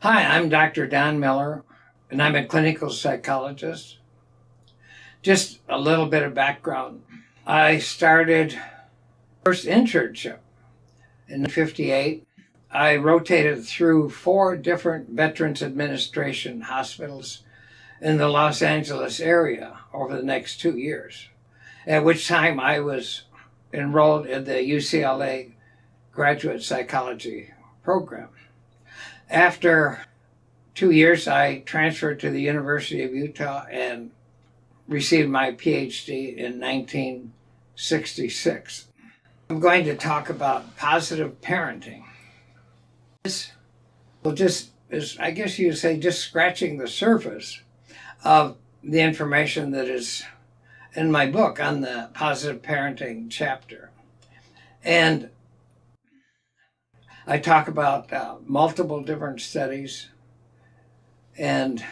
Hi, I'm Dr. Don Miller, and I'm a clinical psychologist. Just a little bit of background. I started first internship in 1958. I rotated through 4 different Veterans Administration hospitals in the Los Angeles area over the next 2 years, at which time I was enrolled in the UCLA graduate psychology program. After 2 years, I transferred to the University of Utah and received my PhD in 1966. I'm going to talk about positive parenting. This will just is, I guess you would say, just scratching the surface of the information that is in my book on the positive parenting chapter. And I talk about multiple different studies and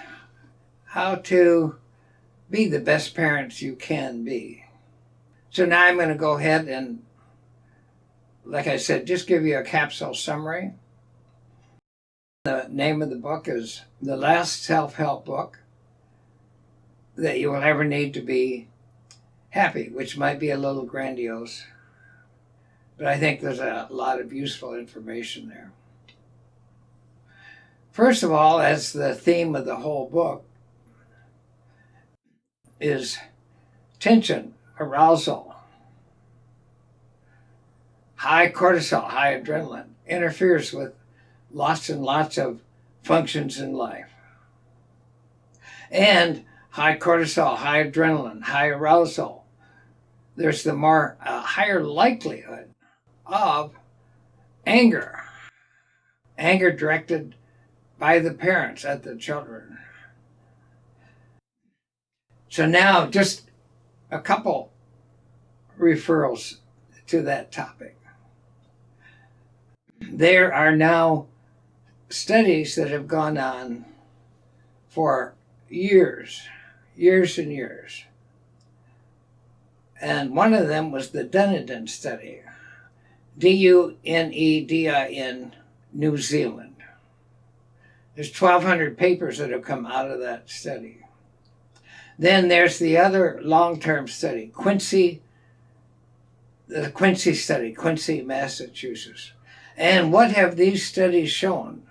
how to be the best parents you can be. So now I'm going to go ahead and, like I said, just give you a capsule summary. The name of the book is The Last Self-Help Book That You Will Ever Need to Be Happy, which might be a little grandiose, but I think there's a lot of useful information there. First of all, as the theme of the whole book is tension, arousal, high cortisol, high adrenaline, interferes with lots and lots of functions in life. And high cortisol, high adrenaline, high arousal, there's the higher likelihood of anger directed by the parents at the children. So now just a couple referrals to that topic. There are now studies that have gone on for years and years. And one of them was the Dunedin study, Dunedin, New Zealand. There's 1,200 papers that have come out of that study. Then there's the other long-term study, the Quincy study, Quincy, Massachusetts. And what have these studies shown?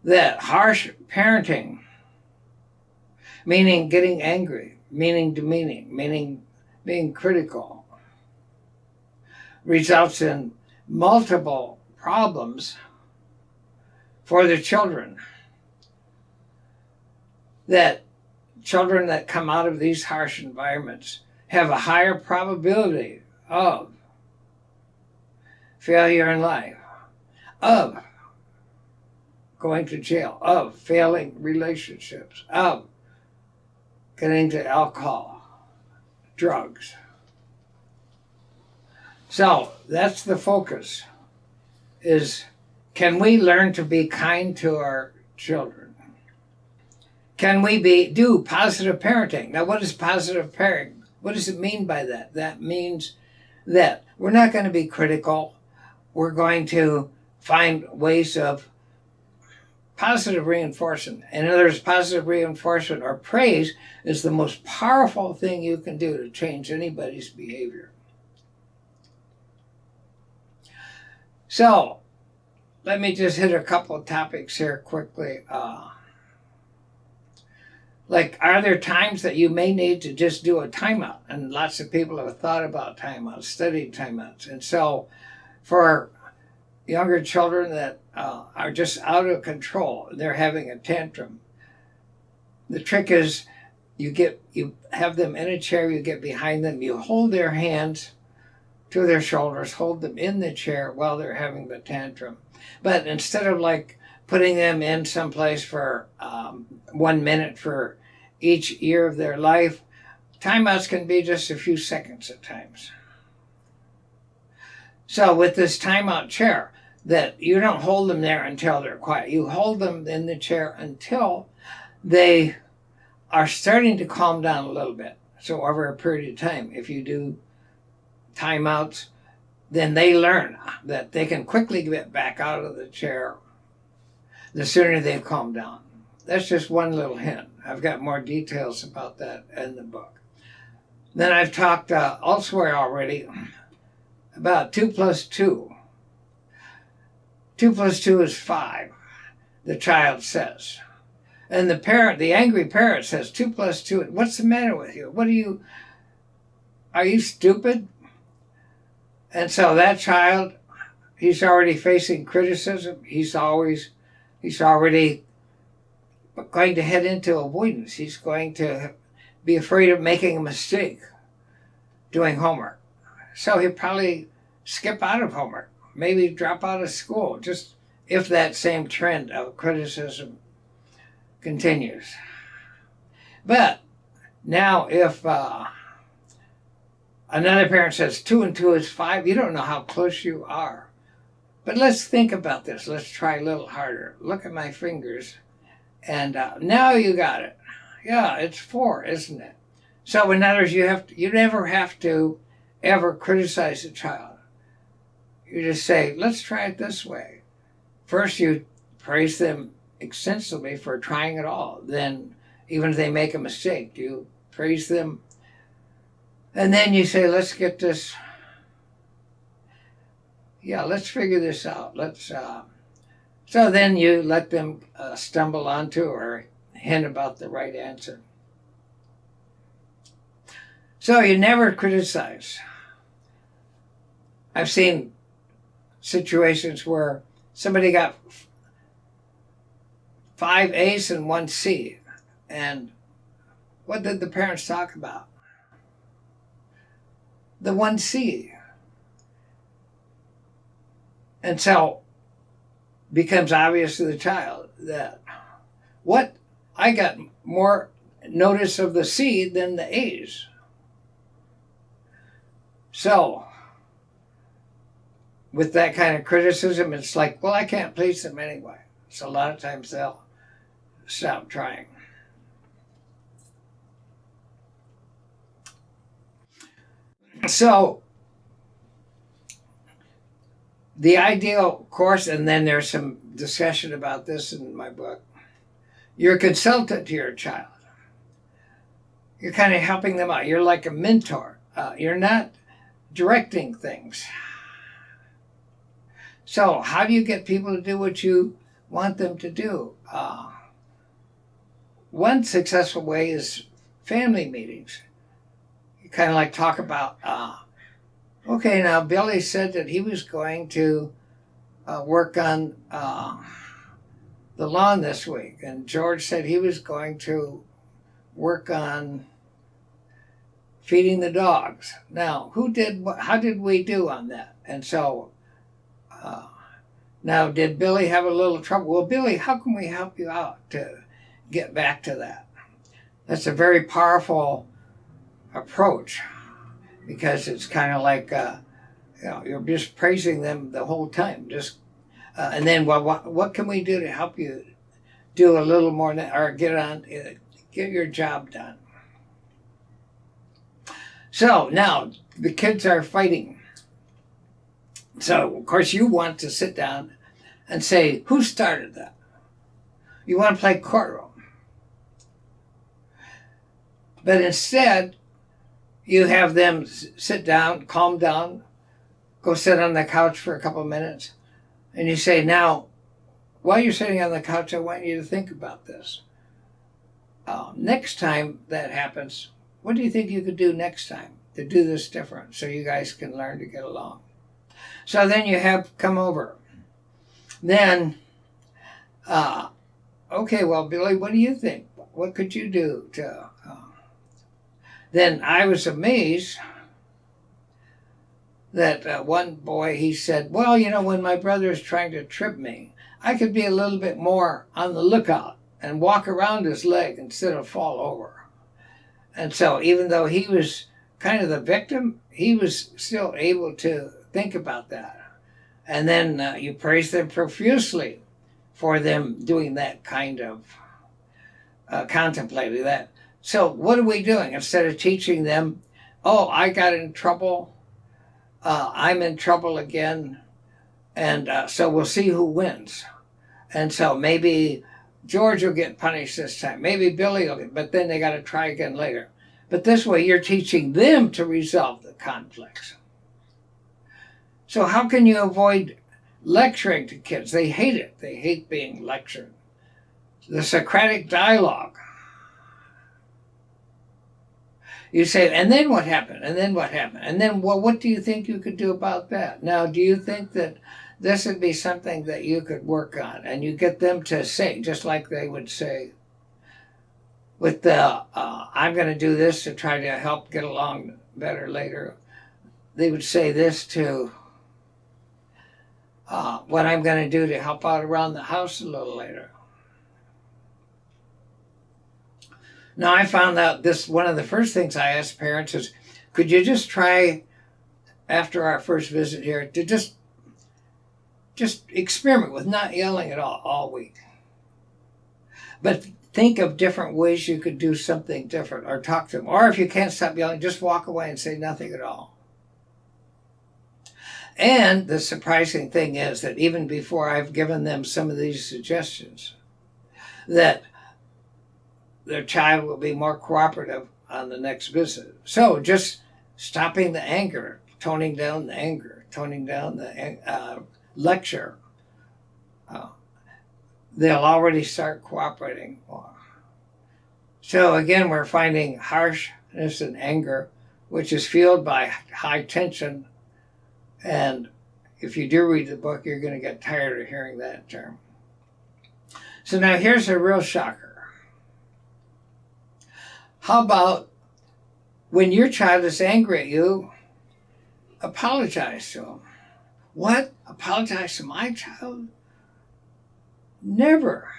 That harsh parenting, meaning getting angry, meaning demeaning, meaning being critical, results in multiple problems for the children. That children that come out of these harsh environments have a higher probability of failure in life, of going to jail, of failing relationships, of getting to alcohol, drugs. So that's the focus, is can we learn to be kind to our children? Can we do positive parenting? Now, what is positive parenting? What does it mean by that? That means that we're not going to be critical. We're going to find ways of positive reinforcement. In other words, positive reinforcement or praise is the most powerful thing you can do to change anybody's behavior. So, let me just hit a couple of topics here quickly. Like, are there times that you may need to just do a timeout? And lots of people have thought about timeouts, studied timeouts. And so for younger children that are just out of control, they're having a tantrum, the trick is you have them in a chair, you get behind them, you hold their hands to their shoulders, hold them in the chair while they're having the tantrum. But instead of like putting them in someplace for 1 minute for each year of their life, timeouts can be just a few seconds at times. So with this timeout chair, that you don't hold them there until they're quiet. You hold them in the chair until they are starting to calm down a little bit. So over a period of time, if you do timeouts, then they learn that they can quickly get back out of the chair the sooner they calm down. That's just one little hint. I've got more details about that in the book. Then I've talked elsewhere already about 2 plus 2. 2 plus 2 is 5, the child says. And the parent, the angry parent, says 2 plus 2, what's the matter with you? Are you stupid? And so that child, he's already facing criticism. He's already going to head into avoidance. He's going to be afraid of making a mistake doing homework. So he'll probably skip out of homework, maybe drop out of school, just if that same trend of criticism continues. But now if another parent says 2 and 2 is 5, you don't know how close you are. But let's think about this. Let's try a little harder. Look at my fingers. And now you got it. Yeah, it's 4, isn't it? So in other words, you never have to ever criticize a child. You just say, let's try it this way. First, you praise them extensively for trying it all. Then, even if they make a mistake, you praise them. And then you say, let's get this. Yeah, let's figure this out. So then you let them stumble onto or hint about the right answer. So you never criticize. I've seen situations where somebody got 5 A's and 1 C. And what did the parents talk about? The 1 C. And so it becomes obvious to the child that I got more notice of the C than the A's. So, with that kind of criticism, it's like, well, I can't please them anyway. So a lot of times they'll stop trying. So, the ideal course, and then there's some discussion about this in my book, you're a consultant to your child. You're kind of helping them out. You're like a mentor. You're not directing things. So how do you get people to do what you want them to do? One successful way is family meetings. You kind of like talk about, okay, now Billy said that he was going to work on the lawn this week, and George said he was going to work on feeding the dogs. Now, how did we do on that? And so, now did Billy have a little trouble? Well, Billy, how can we help you out to get back to that? That's a very powerful approach, because it's kind of like, you're just praising them the whole time. And then, well, what can we do to help you do a little more, or get your job done? So now the kids are fighting. So, of course, you want to sit down and say, who started that? You want to play courtroom. But instead, you have them sit down, calm down, go sit on the couch for a couple of minutes, and you say, now, while you're sitting on the couch, I want you to think about this. Next time that happens, what do you think you could do next time to do this different so you guys can learn to get along? So then you have come over. Then, okay, well, Billy, what do you think? What could you do to... Then I was amazed that one boy, he said, well, when my brother is trying to trip me, I could be a little bit more on the lookout and walk around his leg instead of fall over. And so even though he was kind of the victim, he was still able to think about that. And then you praise them profusely for them doing that kind of contemplating that. So what are we doing? Instead of teaching them, oh, I got in trouble, I'm in trouble again, and so we'll see who wins. And so maybe George will get punished this time. Maybe Billy will get, but then they got to try again later. But this way you're teaching them to resolve the conflicts. So how can you avoid lecturing to kids? They hate it. They hate being lectured. The Socratic dialogue. You say, and then what happened? And then what happened? And then, well, what do you think you could do about that? Now, do you think that this would be something that you could work on? And you get them to say, just like they would say, with the, I'm going to do this to try to help get along better later. They would say this to, what I'm going to do to help out around the house a little later. Now, I found out this, one of the first things I asked parents is, could you just try, after our first visit here, to just experiment with not yelling at all week. But think of different ways you could do something different, or talk to them. Or if you can't stop yelling, just walk away and say nothing at all. And the surprising thing is that even before I've given them some of these suggestions, that their child will be more cooperative on the next visit. So just stopping the anger, toning down the anger, toning down the lecture, they'll already start cooperating more. So again, we're finding harshness and anger, which is fueled by high tension. And if you do read the book, you're going to get tired of hearing that term. So now here's a real shocker. How about when your child is angry at you, apologize to them? What? Apologize to my child? Never.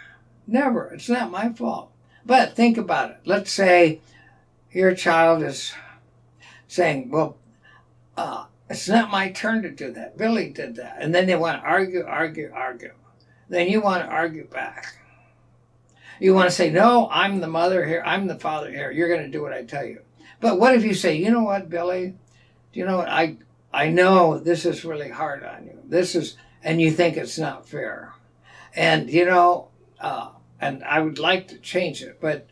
Never. It's not my fault. But think about it. Let's say your child is saying, well, it's not my turn to do that. Billy did that. And then they want to argue. Then you want to argue back. You want to say, no, I'm the mother here. I'm the father here. You're going to do what I tell you. But what if you say, you know what, Billy? Do you know what? I know this is really hard on you. And you think it's not fair. And, and I would like to change it. But,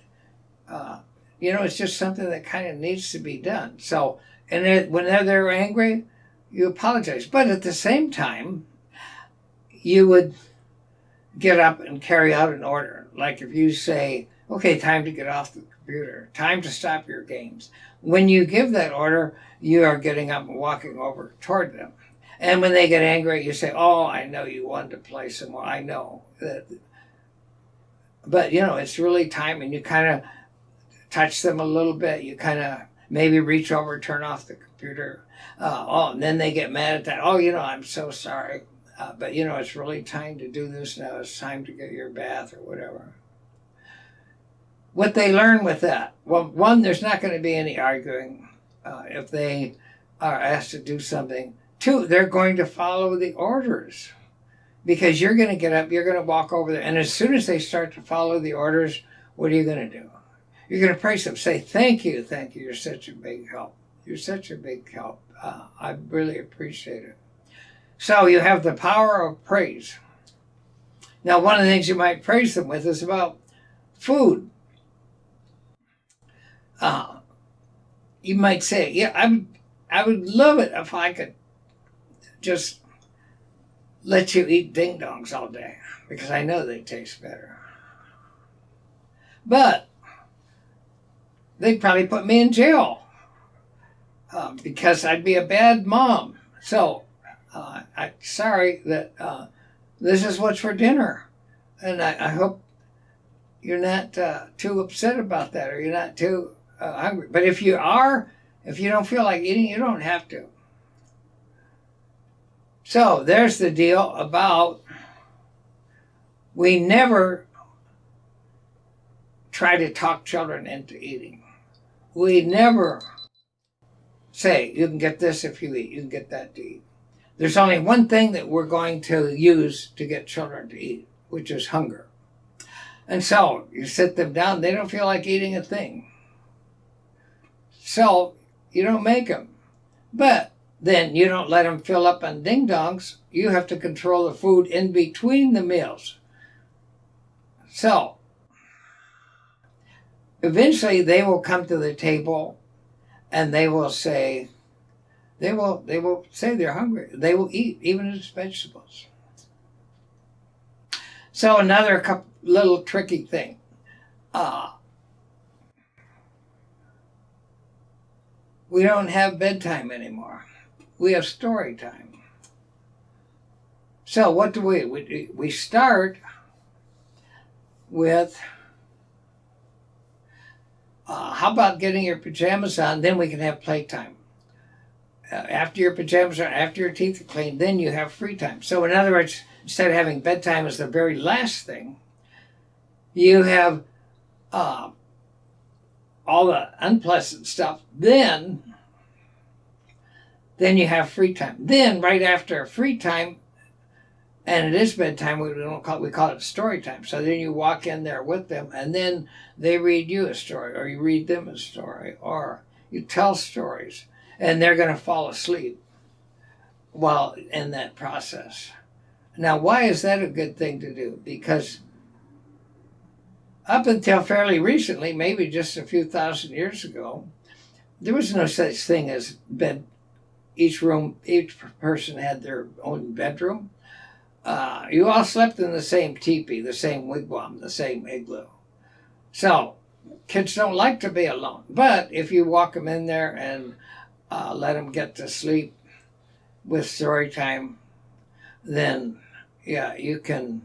it's just something that kind of needs to be done. So, and when they're angry, you apologize. But at the same time, you would get up and carry out an order. Like if you say, okay, time to get off the computer, time to stop your games. When you give that order, you are getting up and walking over toward them. And when they get angry, you say, oh, I know you wanted to play some more. I know that. But, it's really time, and you kind of touch them a little bit. You kind of maybe reach over, turn off the computer. And then they get mad at that. Oh, I'm so sorry. But, it's really time to do this now. It's time to get your bath or whatever. What they learn with that? Well, one, there's not going to be any arguing if they are asked to do something. Two, they're going to follow the orders because you're going to get up, you're going to walk over there. And as soon as they start to follow the orders, what are you going to do? You're going to praise them. Say, thank you. You're such a big help. You're such a big help. I really appreciate it. So you have the power of praise. Now, one of the things you might praise them with is about food. You might say, yeah, I would love it if I could just let you eat ding-dongs all day because I know they taste better. But they'd probably put me in jail because I'd be a bad mom. So I'm sorry that this is what's for dinner. And I hope you're not too upset about that or you're not too hungry. But if you don't feel like eating, you don't have to. So there's the deal about we never try to talk children into eating. We never say, you can get this if you eat, you can get that to eat. There's only one thing that we're going to use to get children to eat, which is hunger. And so you sit them down, they don't feel like eating a thing. So you don't make them. But then you don't let them fill up on ding-dongs. You have to control the food in between the meals. So eventually they will come to the table and they will say they're hungry. They will eat even its vegetables. So another little tricky thing. We don't have bedtime anymore. We have story time. So what do we start with, how about getting your pajamas on, then we can have playtime. After your pajamas are, after your teeth are cleaned, then you have free time. So in other words, instead of having bedtime as the very last thing, you have all the unpleasant stuff. Then you have free time. Then right after free time, and it is bedtime, we call it story time. So then you walk in there with them, and then they read you a story, or you read them a story, or you tell stories, and they're going to fall asleep while in that process. Now, why is that a good thing to do? Because up until fairly recently, maybe just a few thousand years ago, there was no such thing as bed. Each person had their own bedroom. You all slept in the same teepee, the same wigwam, the same igloo. So kids don't like to be alone. But if you walk them in there and let them get to sleep with story time, then yeah, you can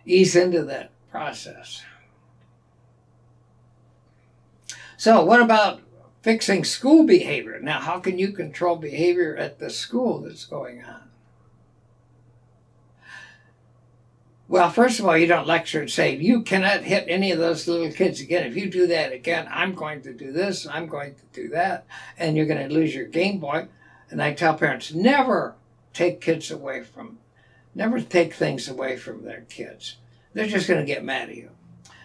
ease into that process. So what about fixing school behavior? Now, how can you control behavior at the school that's going on? Well, first of all, you don't lecture and say, you cannot hit any of those little kids again. If you do that again, I'm going to do this, I'm going to do that, and you're going to lose your Game Boy. And I tell parents, never take things away from their kids. They're just going to get mad at you.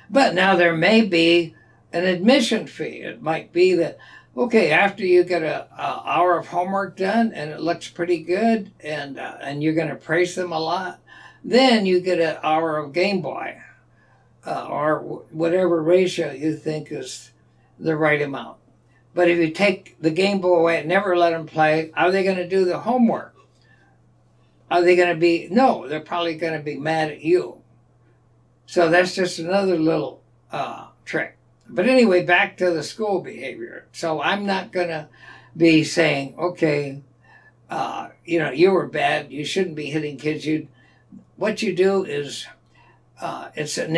But now there may be an admission fee. It might be that, okay, after you get an hour of homework done and it looks pretty good, and you're going to praise them a lot, then you get an hour of Game Boy, or whatever ratio you think is the right amount. But if you take the Game Boy away and never let them play, are they going to do the homework? Are they going to be? No, they're probably going to be mad at you. So that's just another little trick. But anyway, back to the school behavior. So I'm not going to be saying, okay, you were bad. You shouldn't be hitting kids. What you do is, it's an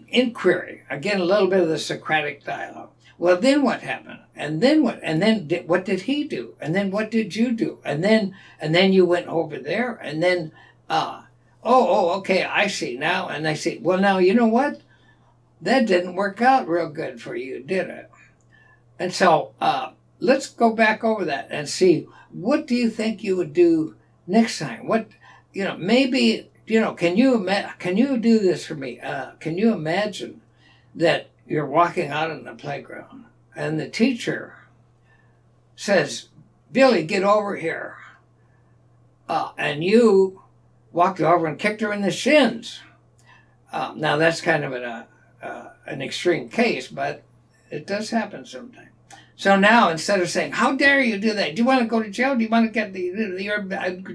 inquiry. Again, a little bit of the Socratic dialogue. Well, then what happened? And then what? And then what did he do? And then what did you do? And then you went over there. And then, okay, I see now. And I see, well, now, you know what? That didn't work out real good for you, did it? And so let's go back over that and see, what do you think you would do next time? Maybe, can you do this for me? Can you imagine that you're walking out on the playground and the teacher says, Billy, get over here. And you walked over and kicked her in the shins. Now that's kind of an extreme case, but it does happen sometimes. So now, instead of saying, how dare you do that? Do you want to go to jail? Do you want to you're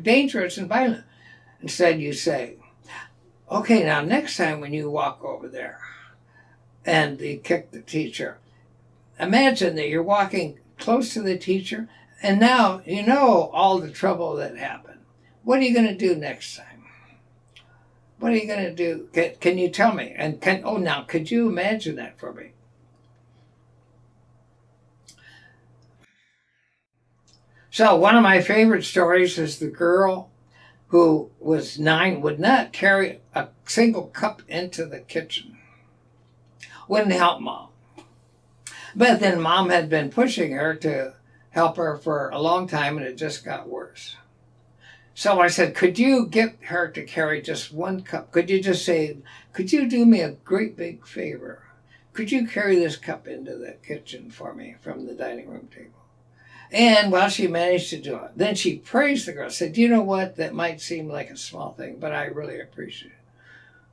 dangerous and violent? Instead you say, okay, now next time when you walk over there and you kick the teacher, imagine that you're walking close to the teacher and now you know all the trouble that happened. What are you going to do next time? What are you going to do? Can you tell me? And now, could you imagine that for me? So one of my favorite stories is the girl who was 9, would not carry a single cup into the kitchen. Wouldn't help Mom. But then Mom had been pushing her to help her for a long time, and it just got worse. So I said, could you get her to carry just one cup? Could you just say, could you do me a great big favor? Could you carry this cup into the kitchen for me from the dining room table? And well, she managed to do it. Then she praised the girl, said, you know what? That might seem like a small thing, but I really appreciate it.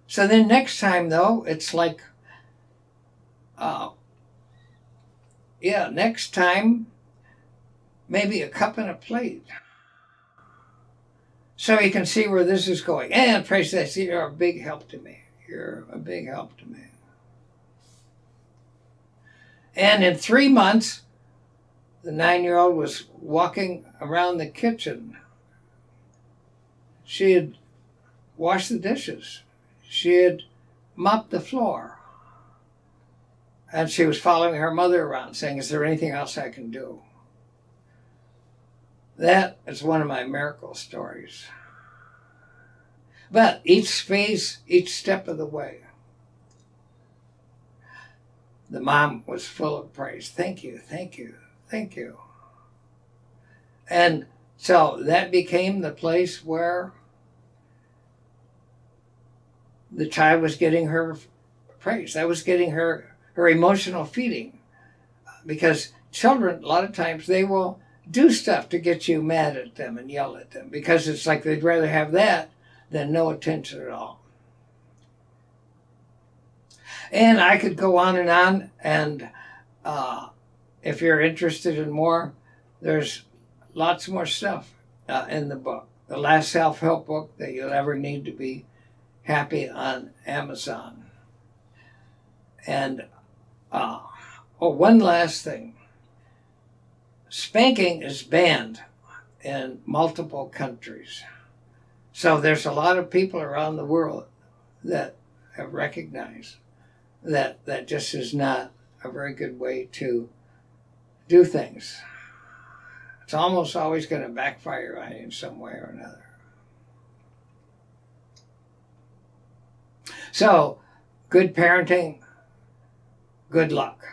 So then next time, though, it's like, next time, maybe a cup and a plate. So you can see where this is going. And praise that, you're a big help to me. You're a big help to me. And in 3 months, the 9-year-old was walking around the kitchen. She had washed the dishes. She had mopped the floor. And she was following her mother around saying, is there anything else I can do? That is one of my miracle stories. But each phase, each step of the way, the mom was full of praise. Thank you, thank you, thank you. And so that became the place where the child was getting her praise. That was getting her emotional feeding. Because children, a lot of times, they will do stuff to get you mad at them and yell at them, because it's like they'd rather have that than no attention at all. And I could go on, and if you're interested in more, there's lots more stuff in the book. The last self-help book that you'll ever need to be happy, on Amazon. And one last thing. Spanking is banned in multiple countries. So there's a lot of people around the world that have recognized that that just is not a very good way to do things. It's almost always going to backfire on you in some way or another. So, good parenting, good luck.